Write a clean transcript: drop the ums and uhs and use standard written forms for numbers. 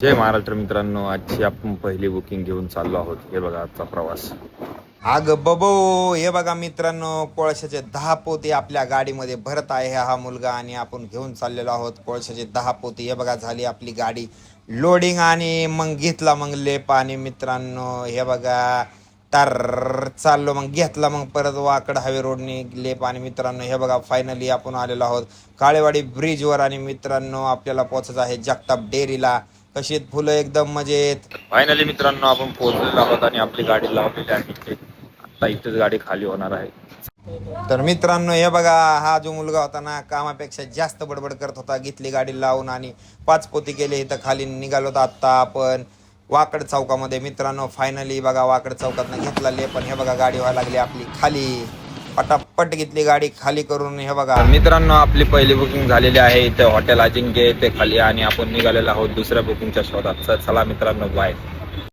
जय महाराष्ट्र मित्रांनो, आजची आपण पहिली बुकिंग घेऊन चाललो आहोत. हे बघा आजचा प्रवास. अग बबो, हे बघा मित्रांनो, कोळशाचे 10 पोते आपल्या गाडीमध्ये भरत आहे हा मुलगा आणि आपण घेऊन चाललेलो आहोत कोळशाचे 10 पोते. हे बघा झाली आपली गाडी लोडिंग आणि मग घेतला मग लेप आणि मित्रांनो हे बघा तर चाललो मग घेतला मग परत वाकड हायवे रोडने लेप आणि मित्रांनो हे बघा फायनली आपण आलेलो आहोत काळेवाडी ब्रिजवर आणि मित्रांनो आपल्याला पोहोचायचं आहे जगताप डेअरीला. कशी आहेत फुलं? एकदम मजेत. फायनली मित्रांनो आपण पोहोचलेलो आहोत आणि आपली गाडी लावलेली आहे. आता इथेच गाडी खाली होणार आहे. तर मित्रांनो हे बघा, हा जो मुलगा होता ना कामापेक्षा जास्त बडबड करत होता. घेतली गाडी लावून आणि 5 पोती केले. इथं खाली निघालो होतो आता आपण वाकड चौकामध्ये. मित्रांनो फायनली बघा वाकड चौकातनं घेतला ले, पण हे बघा गाडी व्हायला लागली आपली खाली. पटापट घेतली गाडी खाली करून. हे बघा मित्रांनो आपली पहिली बुकिंग झालेली आहे इथे हॉटेल अजिंक्य इथे खाली आणि आपण निघालेलो आहोत दुसऱ्या बुकिंगच्या शोधात. चला मित्रांनो, बाय.